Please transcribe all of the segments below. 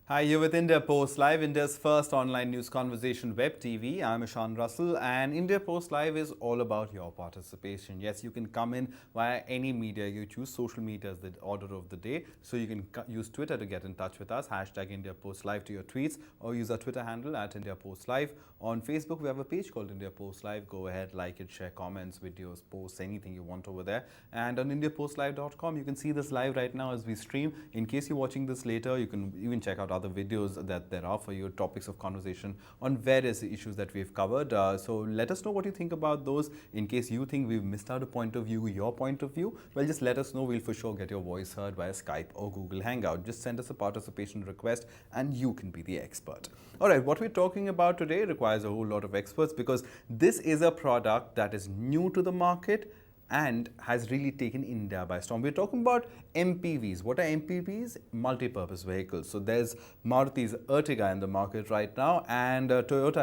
Hi, you're with India Post Live, India's first online news conversation web TV. I'm Ishan Russell, and India Post Live is all about your participation. Yes, you can come in via any media you choose. Social media is the order of the day. So you can use Twitter to get in touch with us, hashtag India Post Live to your tweets, or use our Twitter handle at India Post Live. On Facebook, we have a page called India Post Live. Go ahead, like it, share comments, videos, posts, anything you want over there. And on IndiaPostLive.com, you can see this live right now as we stream. In case you're watching this later, you can even check out other videos that there are for you, topics of conversation on various issues that we've covered. So let us know what you think about those. In case you think we've missed out a point of view, your point of view, well, just let us know. We'll for sure get your voice heard via Skype or Google Hangout. Just send us a participation request and you can be the expert. All right, what we're talking about today requires a whole lot of experts because this is a product that is new to the market and has really taken India by storm. We're talking about MPVs. What are MPVs? Multi-purpose vehicles. So there's Maruti's Ertiga in the market right now, and Honda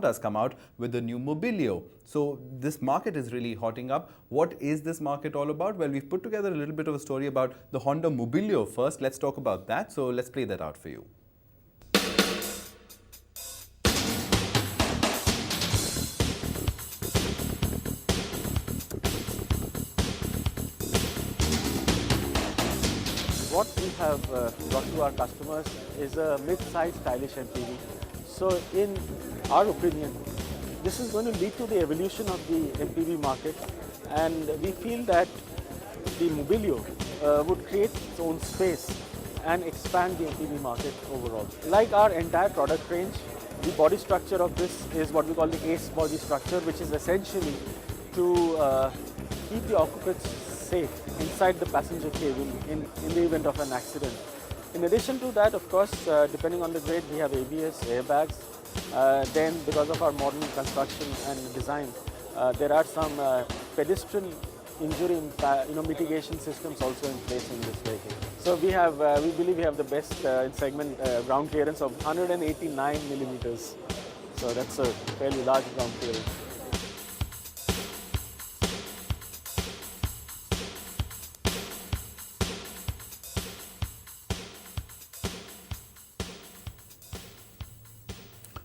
has come out with the new Mobilio. So this market is really hotting up. What is this market all about? Well, we've put together a little bit of a story about the Honda Mobilio first. Let's talk about that. So let's play that out for you. What we have brought to our customers is a mid-size stylish MPV. So in our opinion, this is going to lead to the evolution of the MPV market, and we feel that the Mobilio would create its own space and expand the MPV market overall. Like our entire product range, the body structure of this is what we call the ACE body structure, which is essentially to keep the occupants safe inside the passenger cabin in the event of an accident. In addition to that, of course, depending on the grade, we have ABS, airbags. Then, because of our modern construction and design, there are some pedestrian injury mitigation systems also in place in this vehicle. So we believe we have the best in segment ground clearance of 189 millimeters. So that's a fairly large ground clearance.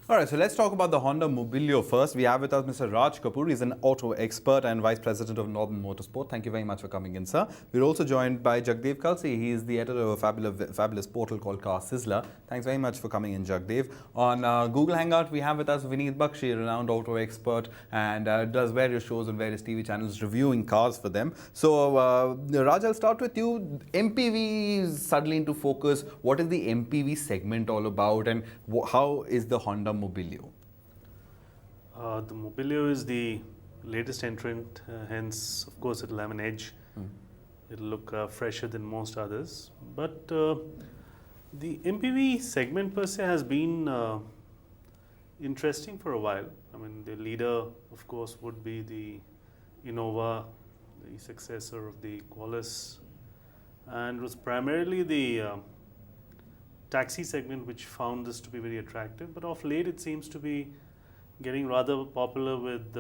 All right, so let's talk about the Honda Mobilio first. We have with us Mr. Raj Kapoor. He's an auto expert and Vice President of Northern Motorsport. Thank you very much for coming in, sir. We're also joined by Jagdev Kalsi. He is the editor of a fabulous portal called Car Sizzler. Thanks very much for coming in, Jagdev. On Google Hangout, we have with us Vineet Bakshi, renowned auto expert, and does various shows on various TV channels reviewing cars for them. So, Raj, I'll start with you. MPV is suddenly into focus. What is the MPV segment all about, and how is the Honda Mobilio? The Mobilio is the latest entrant, hence, of course, it'll have an edge. It'll look fresher than most others. But the MPV segment per se has been interesting for a while. I mean, the leader, of course, would be the Innova, the successor of the Qualis, and it was primarily the taxi segment which found this to be very attractive, but of late it seems to be getting rather popular with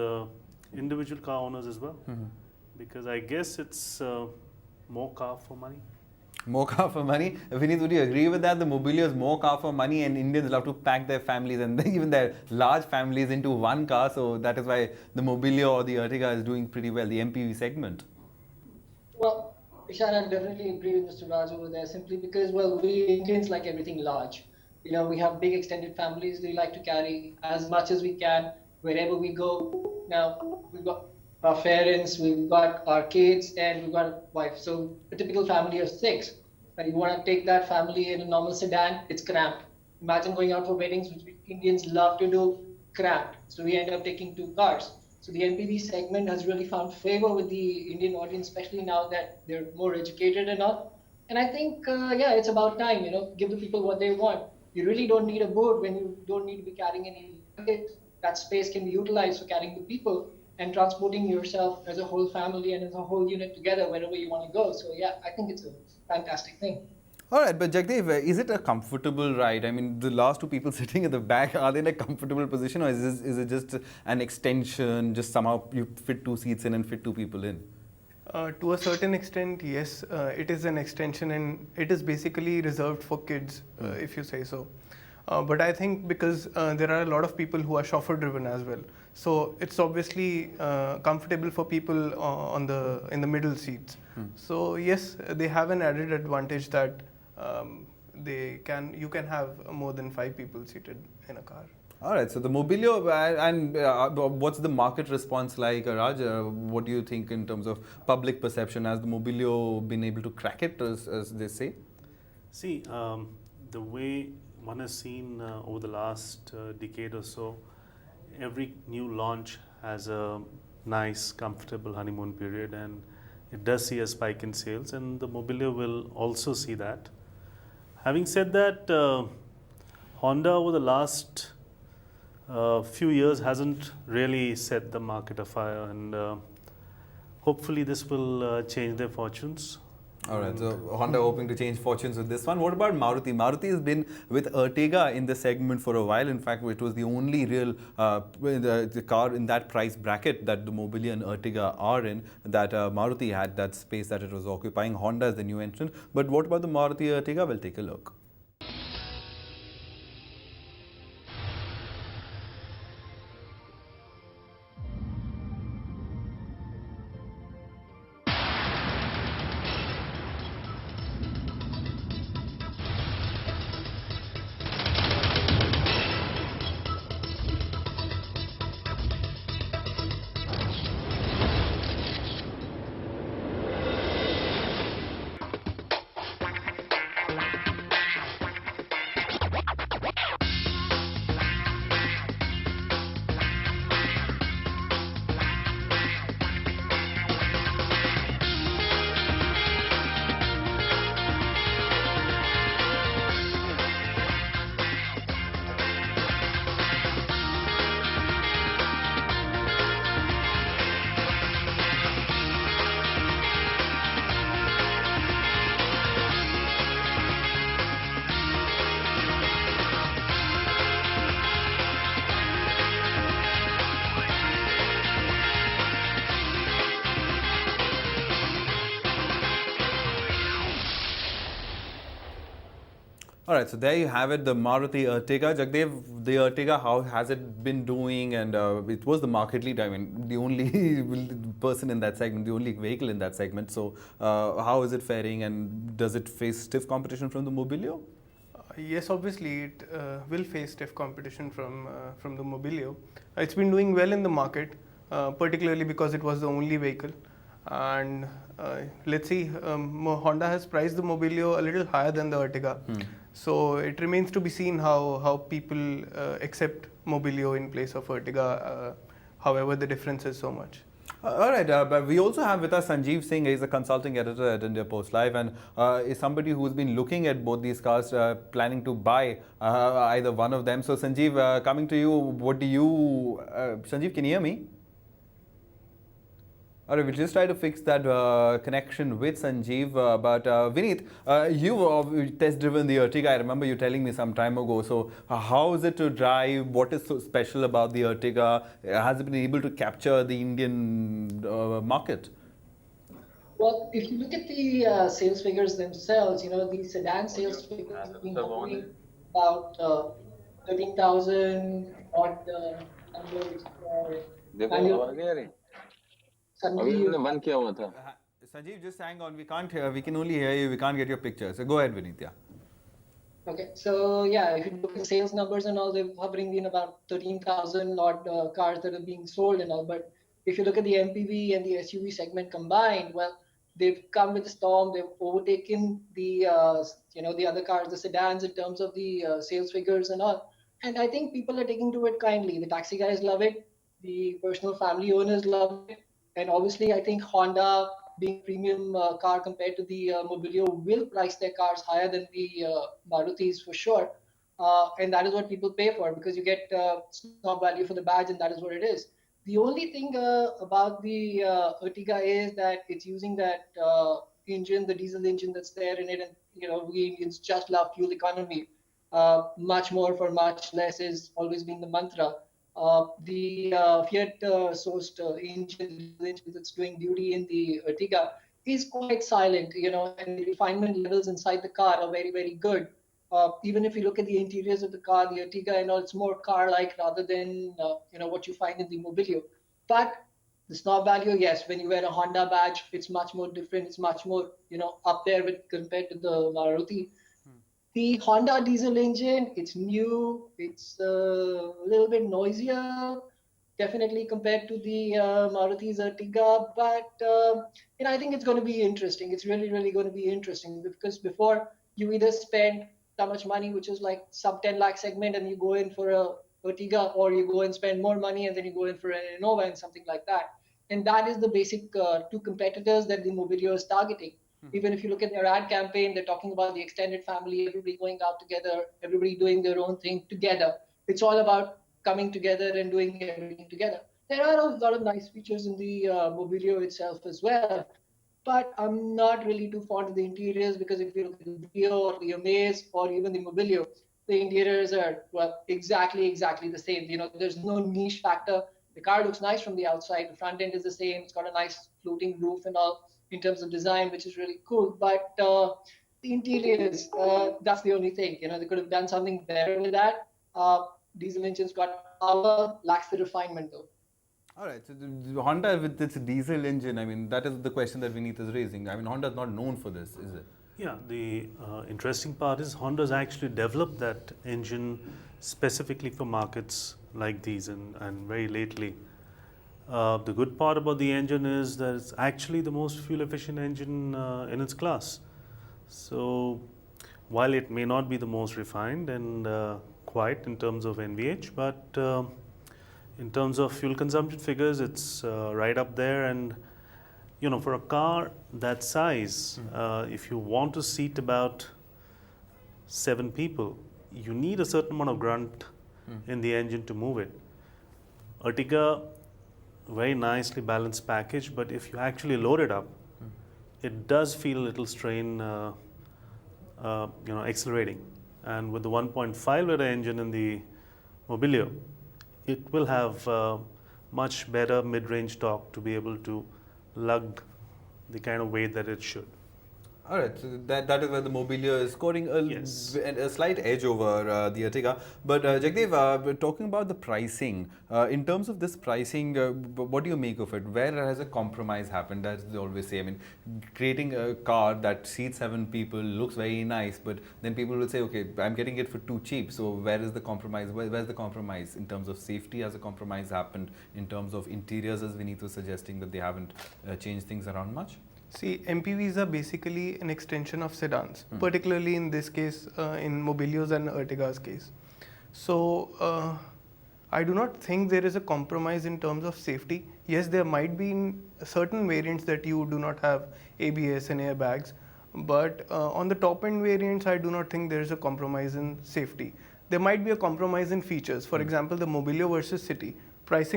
individual car owners as well, because I guess it's more car for money. More car for money? Vineet, would you agree with that? The Mobilio is more car for money, and Indians love to pack their families and even their large families into one car, so that is why the Mobilio or the Ertiga is doing pretty well, the MPV segment. Well, Ishan, I definitely agree with Mr. Raj over there, simply because, well, we Indians like everything large. You know, we have big extended families. We like to carry as much as we can wherever we go. Now, we've got our parents, we've got our kids, and we've got a wife. So a typical family of 6. And you want to take that family in a normal sedan, it's cramped. Imagine going out for weddings, which Indians love to do, cramped. So we end up taking 2 cars. So the MPV segment has really found favor with the Indian audience, especially now that they're more educated and all. And I think, yeah, it's about time, give the people what they want. You really don't need a boat when you don't need to be carrying any luggage. That space can be utilized for carrying the people and transporting yourself as a whole family and as a whole unit together wherever you want to go. So yeah, I think it's a fantastic thing. All right, but Jagdev, is it a comfortable ride? I mean, the last 2 people sitting at the back, are they in a comfortable position, or is it just an extension, just somehow you fit 2 seats in and fit 2 people in? To a certain extent, yes, it is an extension and it is basically reserved for kids, if you say so. But I think because there are a lot of people who are chauffeur driven as well, so it's obviously comfortable for people in the middle seats. So yes, they have an added advantage that you can have more than 5 people seated in a car. All right, so the Mobilio, and what's the market response like, Raj? What do you think in terms of public perception? Has the Mobilio been able to crack it, as they say? See, the way one has seen over the last decade or so, every new launch has a nice, comfortable honeymoon period, and it does see a spike in sales, and the Mobilio will also see that. Having said that, Honda over the last few years hasn't really set the market afire, and hopefully this will change their fortunes. All right, so Honda hoping to change fortunes with this one. What about Maruti? Maruti has been with Ertiga in the segment for a while. In fact, it was the only real the car in that price bracket that the Mobilio and Ertiga are in, that Maruti had that space that it was occupying. Honda is the new entrant. But what about the Maruti Ertiga? We'll take a look. All right, so there you have it, the Maruti Ertiga. Jagdev, the Ertiga, how has it been doing? And it was the market leader, I mean, the only person in that segment, the only vehicle in that segment. So how is it faring, and does it face stiff competition from the Mobilio? Yes, obviously it will face stiff competition from the Mobilio. It's been doing well in the market, particularly because it was the only vehicle. And let's see, Honda has priced the Mobilio a little higher than the Ertiga. So it remains to be seen how people accept Mobilio in place of Ertiga, however the difference is so much. All right, but we also have with us Sanjeev Singh. He's a consulting editor at India Post Live, and is somebody who's been looking at both these cars, planning to buy either one of them. So Sanjeev, coming to you, what do you... Sanjeev, can you hear me? All right, we'll just try to fix that connection with Sanjeev. But Vineet, you've test-driven the Ertiga. I remember you telling me some time ago. So how is it to drive? What is so special about the Ertiga? Has it been able to capture the Indian market? Well, if you look at the sales figures themselves, the sedan sales figures have been hovering about 13,000 odd numbers annual. Sanjeev, just hang on. We can't hear. We can only hear you. We can't get your picture. So go ahead, Vineet. Yeah. Okay, so yeah, if you look at sales numbers and all, they're hovering in about 13,000 odd cars that are being sold and all. But if you look at the MPV and the SUV segment combined, well, they've come with a storm. They've overtaken the the other cars, the sedans, in terms of the sales figures and all. And I think people are taking to it kindly. The taxi guys love it. The personal family owners love it. And obviously, I think Honda, being a premium car compared to the Mobilio, will price their cars higher than the Marutis for sure. And that is what people pay for, because you get snob value for the badge, and that is what it is. The only thing about the Ertiga is that it's using that engine, the diesel engine that's there in it, and we Indians just love fuel economy. Much more for much less is always been the mantra. The Fiat sourced engine, the diesel engine that's doing duty in the Ertiga, is quite silent, and the refinement levels inside the car are very, very good. Even if you look at the interiors of the car, the Ertiga, it's more car-like rather than what you find in the Mobilio. But the snob value, yes, when you wear a Honda badge, it's much more different. It's much more, up there with compared to the Maruti. The Honda diesel engine, it's new, it's a little bit noisier, definitely compared to the Maruti's Ertiga, but I think it's going to be interesting. It's really, really going to be interesting because before you either spend that much money, which is like sub 10 lakh segment, and you go in for a Ertiga, or you go and spend more money and then you go in for an Innova and something like that. And that is the basic two competitors that the Mobilio is targeting. Even if you look at their ad campaign, they're talking about the extended family, everybody going out together, everybody doing their own thing together. It's all about coming together and doing everything together. There are a lot of nice features in the Mobilio itself as well, but I'm not really too fond of the interiors because if you look at the Brio or the Amaze or even the Mobilio, the interiors are, well, exactly the same. There's no niche factor. The car looks nice from the outside. The front end is the same. It's got a nice floating roof and all in terms of design, which is really cool. But the interiors, that's the only thing. They could have done something better with that. Diesel engines got power, lacks the refinement though. All right, so the Honda with its diesel engine, I mean, that is the question that Vineet is raising. I mean, Honda is not known for this, is it? Yeah, the interesting part is Honda's actually developed that engine specifically for markets like these and very lately. The good part about the engine is that it's actually the most fuel efficient engine in its class. So while it may not be the most refined and quiet in terms of NVH, but in terms of fuel consumption figures, it's right up there. And for a car that size, if you want to seat about 7 people, you need a certain amount of grunt in the engine to move it. Ertiga, very nicely balanced package, but if you actually load it up, it does feel a little strain, accelerating. And with the 1.5 liter engine in the Mobilio, it will have much better mid-range torque to be able to lug the kind of weight that it should. All right, so that is where the Mobilio is scoring a slight edge over the Ertiga. But Jagdev, we're talking about the pricing. In terms of this pricing, what do you make of it? Where has a compromise happened? As they always say, I mean, creating a car that seats 7 people looks very nice, but then people will say, okay, I'm getting it for too cheap. So where is the compromise? Where's the compromise in terms of safety? Has a compromise happened in terms of interiors, as Vineet was suggesting that they haven't changed things around much? See, MPVs are basically an extension of sedans, particularly in this case, in Mobilio's and Ertiga's case. So, I do not think there is a compromise in terms of safety. Yes, there might be in certain variants that you do not have ABS and airbags, but on the top end variants, I do not think there is a compromise in safety. There might be a compromise in features. For example, the Mobilio versus City. Price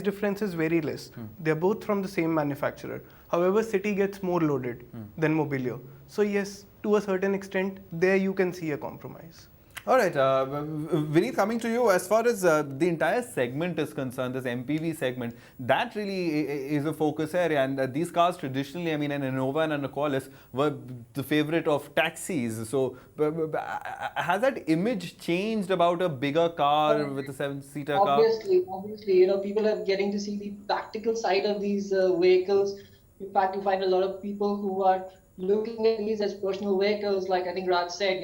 difference is very less. They're both from the same manufacturer. However, City gets more loaded than Mobilio. So yes, to a certain extent, there you can see a compromise. All right, Vineet, coming to you, as far as the entire segment is concerned, this MPV segment, that really is a focus area. And these cars traditionally, I mean, an Innova and an Aqualis were the favorite of taxis. So has that image changed about a bigger car with a 7-seater car? Obviously, people are getting to see the practical side of these vehicles. In fact, you find a lot of people who are looking at these as personal vehicles, like I think Raj said,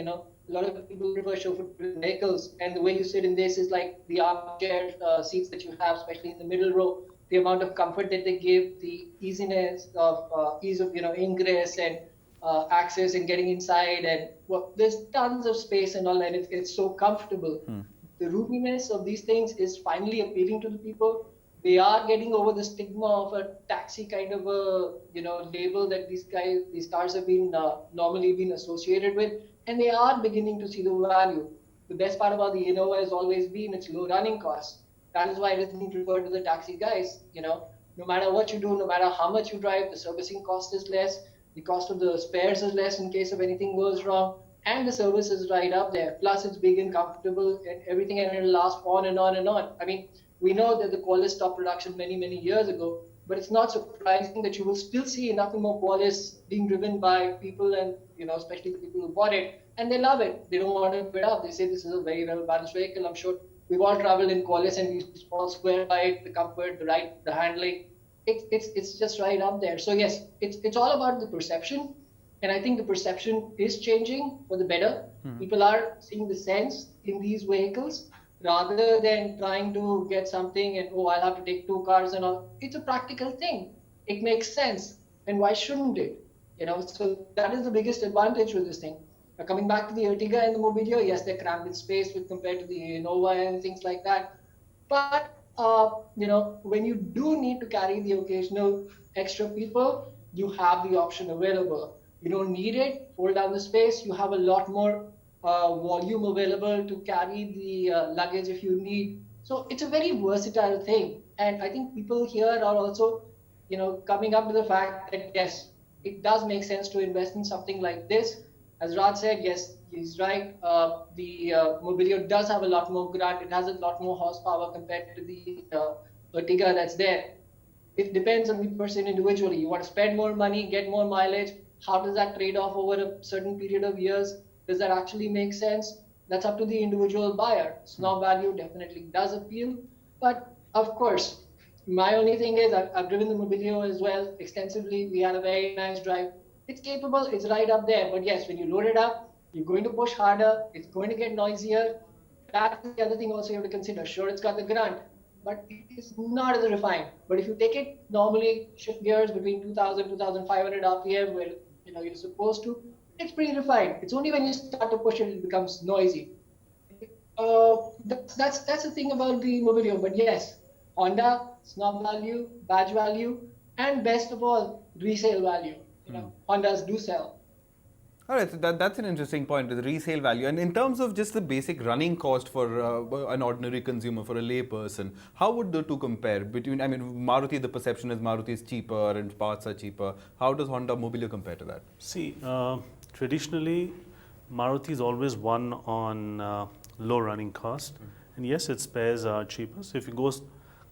a lot of people prefer chauffeur-driven vehicles, and the way you sit in this is like the armchair seats that you have, especially in the middle row. The amount of comfort that they give, the ease of ingress and access and getting inside, and there's tons of space and all, and it's so comfortable. The roominess of these things is finally appealing to the people. They are getting over the stigma of a taxi kind of a label that these cars have been normally been associated with, and they are beginning to see the value. The best part about the Innova has always been its low running costs. That is why it is being referred to the taxi guys. No matter what you do, no matter how much you drive, the servicing cost is less, the cost of the spares is less in case of anything goes wrong, and the service is right up there. Plus, it's big and comfortable and everything, and it'll last on and on and on. I mean, We know that the Qualis stopped production many, many years ago, but it's not surprising that you will still see nothing more Qualis being driven by people and, especially the people who bought it, and they love it. They don't want to give it up. They say this is a very well balanced vehicle. I'm sure we've all traveled in Qualis and we all swear by it, the comfort, the ride, the handling. It's just right up there. So yes, it's all about the perception, and I think the perception is changing for the better. People are seeing the sense in these vehicles rather than trying to get something and I'll have to take two cars and all. It's a practical thing. It makes sense, and why shouldn't it? So that is the biggest advantage with this thing. Now, coming back to the Ertiga and the Mobilio, yes, they're crammed with space with compared to the Innova and things like that. But when you do need to carry the occasional extra people, you have the option available. You don't need it. Fold down the space. You have a lot more volume available to carry the luggage if you need. So it's a very versatile thing, and I think people here are also, coming up to the fact that yes, it does make sense to invest in something like this. As Raj said, yes, he's right. The Mobilio does have a lot more grunt. It has a lot more horsepower compared to the Ertiga that's there. It depends on the person individually. You want to spend more money, get more mileage. How does that trade off over a certain period of years? Does that actually make sense? That's up to the individual buyer. Snob value definitely does appeal. But of course, my only thing is I've driven the Mobilio as well extensively. We had a very nice drive. It's capable, it's right up there. But yes, when you load it up, you're going to push harder, it's going to get noisier. That's the other thing also you have to consider. Sure, it's got the grunt, but it is not as refined. But if you take it normally, shift gears between 2000, 2500 RPM, where you're supposed to, it's pretty refined. It's only when you start to push it, it becomes noisy. That's the thing about the Mobilio. But yes, Honda, snob value, badge value, and best of all, resale value. Hondas do sell. All right, so that's an interesting point, the resale value. And in terms of just the basic running cost for an ordinary consumer, for a lay person, how would the two compare? Maruti, the perception is Maruti is cheaper and parts are cheaper. How does Honda Mobilio compare to that? See, traditionally, Maruti is always won on low running cost. And yes, its spares are cheaper. So if you go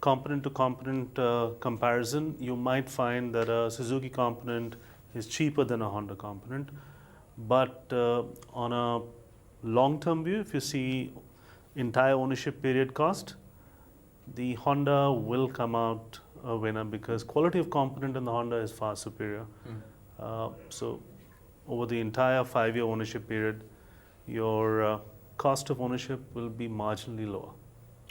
component to component comparison, you might find that a Suzuki component is cheaper than a Honda component. But on a long-term view, if you see entire ownership period cost, the Honda will come out a winner because quality of component in the Honda is far superior. So over the entire 5-year ownership period, your cost of ownership will be marginally lower.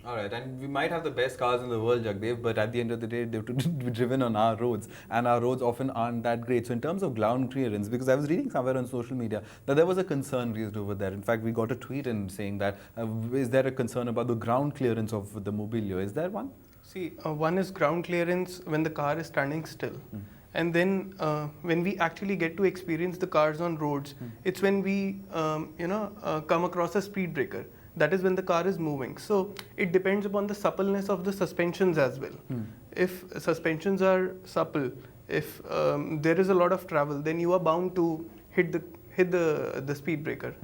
All right, and we might have the best cars in the world, Jagdev, but at the end of the day, they have to be driven on our roads, and our roads often aren't that great. So in terms of ground clearance, because I was reading somewhere on social media that there was a concern raised over there. In fact, we got a tweet in saying that, is there a concern about the ground clearance of the Mobilio? Is there one? See, one is ground clearance when the car is standing still. And then when we actually get to experience the cars on roads, it's when we, come across a speed breaker. That is when the car is moving. So it depends upon the suppleness of the suspensions as well. If suspensions are supple, if there is a lot of travel, then you are bound to hit the speed breaker.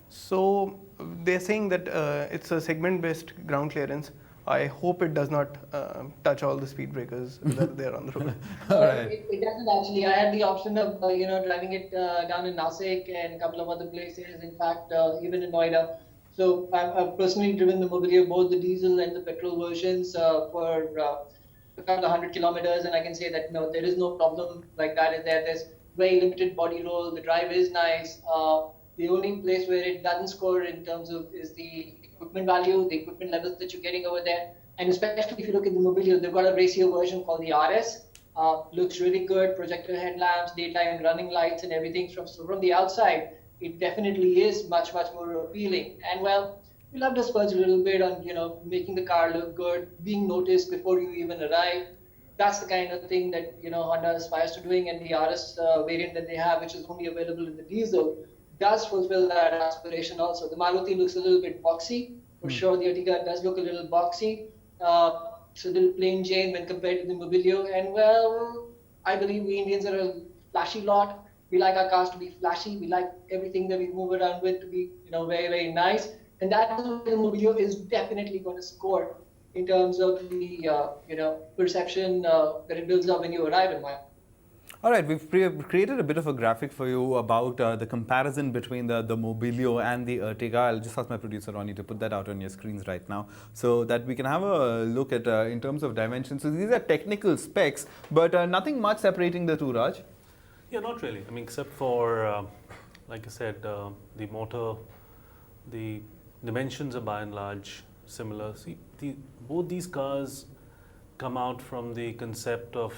So they're saying that it's a segment-based ground clearance. I hope it does not touch all the speed breakers that are there on the road. It doesn't actually. I had the option of driving it down in Nasik and a couple of other places. In fact, even in Noida. So I've personally driven the Mobilio, both the diesel and the petrol versions for a couple of 100 kilometers, and I can say that no, there is no problem like that. There's very limited body roll. The drive is nice. The only place where it doesn't score in terms of is the equipment value, the equipment levels that you're getting over there. And especially if you look at the Mobilio, they've got a ratio version called the RS. Looks really good, projector headlamps, daytime and running lights and everything. From the outside, it definitely is much, much more appealing. And well, we love to spurge a little bit on, making the car look good, being noticed before you even arrive. That's the kind of thing that, Honda aspires to doing, and the RS variant that they have, which is only available in the diesel, does fulfill that aspiration also. The Maruti looks a little bit boxy. For sure, the Ertiga does look a little boxy. It's a little plain Jane when compared to the Mobilio. And well, I believe we Indians are a flashy lot. We like our cars to be flashy. We like everything that we move around with to be, very, very nice. And that is where the Mobilio is definitely going to score. in terms of the perception that it builds up when you arrive in one. All right, we've created a bit of a graphic for you about the comparison between the Mobilio and the Ertiga. I'll just ask my producer Ronnie to put that out on your screens right now so that we can have a look at in terms of dimensions. So these are technical specs, but nothing much separating the two, Raj. Yeah, not really. I mean, except for, like I said, the motor, the dimensions are by and large similar. See, both these cars come out from the concept of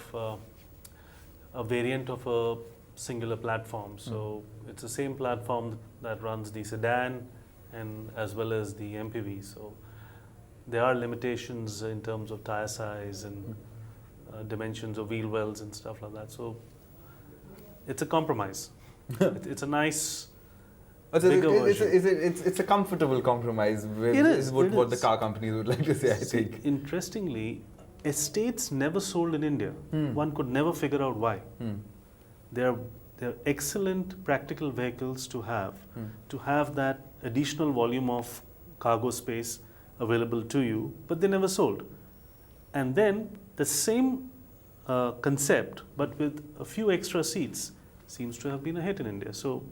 a variant of a singular platform. So it's the same platform that runs the sedan and as well as the MPV. So there are limitations in terms of tire size and dimensions of wheel wells and stuff like that. So it's a compromise. It's a nice bigger version. It's a comfortable compromise. What the car companies would like to say, I think. Interestingly, estates never sold in India. One could never figure out why. They're excellent practical vehicles to have that additional volume of cargo space available to you, but they never sold. And then the same concept, but with a few extra seats, seems to have been a hit in India. So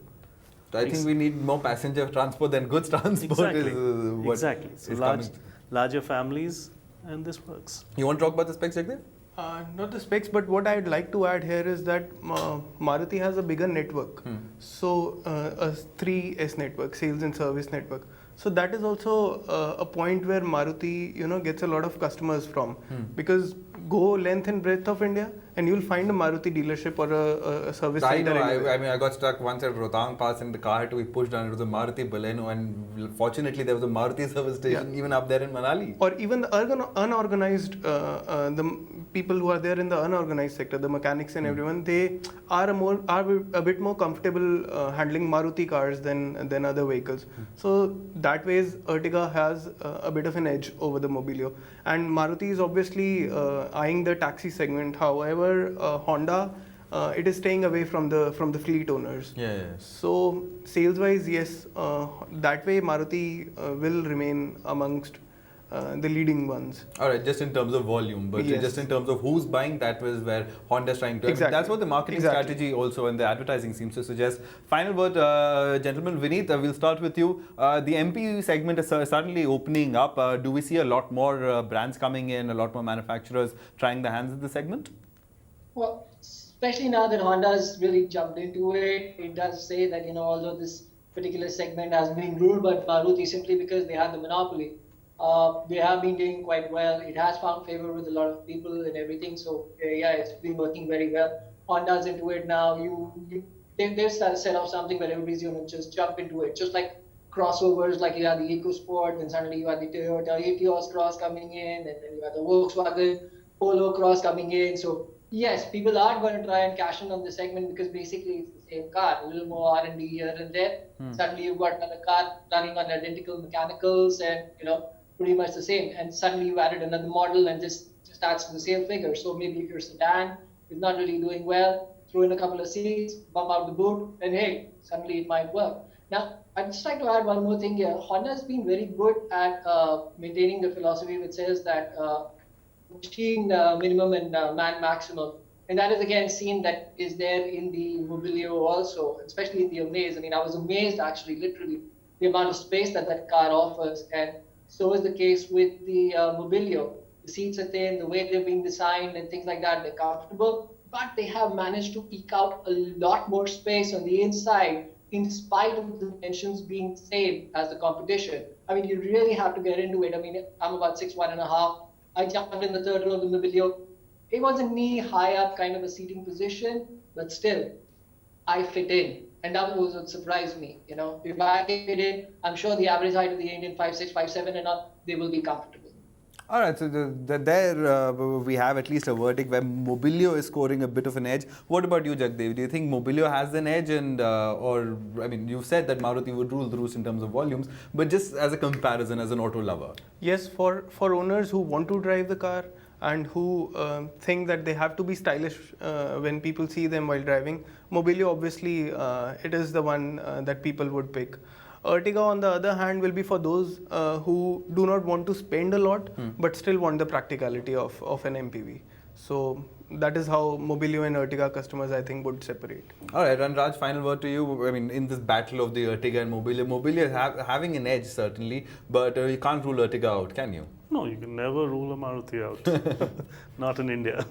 I think we need more passenger transport than goods transport. Exactly. So larger families, and this works. You want to talk about the specs, Jagdeep? Not the specs, but what I'd like to add here is that Maruti has a bigger network. So a 3S network, sales and service network. So that is also a point where Maruti, gets a lot of customers from. Because go length and breadth of India, and you'll find a Maruti dealership or a service center. I mean, I got stuck once at Rohtang Pass and the car had to be pushed down. It was a Maruti Baleno, and fortunately there was a Maruti service station even up there in Manali. Or even the unorganized, the people who are there in the unorganized sector, the mechanics and everyone, they are a bit more comfortable handling Maruti cars than other vehicles. So that way, Ertiga has a bit of an edge over the Mobilio. And Maruti is obviously eyeing the taxi segment. However, Honda, it is staying away from the fleet owners. So sales wise, yes, that way Maruti will remain amongst the leading ones. Alright, just in terms of volume, but just in terms of who's buying, that was where Honda's trying to. Exactly. That's what the marketing strategy also and the advertising seems to suggest. Final word, gentlemen. Vineet, we'll start with you. The MPV segment is suddenly opening up. Do we see a lot more brands coming in, a lot more manufacturers trying their hands at the segment? Well, especially now that Honda's really jumped into it, it does say that, although this particular segment has been ruled by Maruti simply because they have the monopoly, they have been doing quite well. It has found favor with a lot of people and everything. So it's been working very well. Honda's into it now. They've set up something where everybody's going to just jump into it. Just like crossovers, like you had the EcoSport, and suddenly you had the Toyota Etios Cross coming in, and then you had the Volkswagen Polo Cross coming in. So yes, people are going to try and cash in on the segment because basically it's the same car, a little more R&D here and there. Suddenly you've got another car running on identical mechanicals and pretty much the same. And suddenly you added another model and just adds to the same figure. So maybe if your sedan is not really doing well, throw in a couple of seats, bump out the boot, and hey, suddenly it might work. Now, I'd just like to add one more thing here. Honda has been very good at maintaining the philosophy which says that machine minimum and man maximum. And that is again seen that is there in the Mobilio also, especially in the Amaze. I mean, I was amazed actually, literally, the amount of space that car offers. And so is the case with the Mobilio. The seats are thin, the way they're being designed and things like that, they're comfortable. But they have managed to eke out a lot more space on the inside in spite of the dimensions being same as the competition. I mean, you really have to get into it. I mean, I'm about 6'1.5". I jumped in the third row of the Mobilio. It was a knee high up kind of a seating position, but still, I fit in. And that was what surprised me. If I fit in, I'm sure the average height of the Indian 5'6", 5'7" and all, they will be comfortable. All right, so there we have at least a verdict where Mobilio is scoring a bit of an edge. What about you, Jagdev? Do you think Mobilio has an edge, or I mean, you've said that Maruti would rule the roost in terms of volumes, but just as a comparison, as an auto lover? Yes, for owners who want to drive the car and who think that they have to be stylish when people see them while driving, Mobilio obviously it is the one that people would pick. Ertiga, on the other hand, will be for those who do not want to spend a lot but still want the practicality of an MPV. So that is how Mobilio and Ertiga customers, I think, would separate. All right, and Raj, final word to you. I mean, in this battle of the Ertiga and Mobilio, Mobilio is having an edge certainly, but you can't rule Ertiga out, can you? No, you can never rule a Maruti out. Not in India.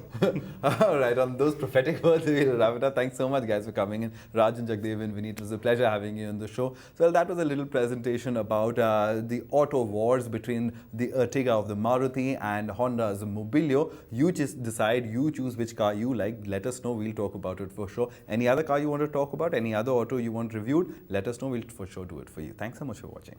All right, on those prophetic words, we'll wrap it up. Thanks so much, guys, for coming in. Raj and Jagdev and Vineet, it was a pleasure having you on the show. So that was a little presentation about the auto wars between the Ertiga of the Maruti and Honda's Mobilio. You just decide, you choose which car you like. Let us know, we'll talk about it for sure. Any other car you want to talk about, any other auto you want reviewed, let us know, we'll for sure do it for you. Thanks so much for watching.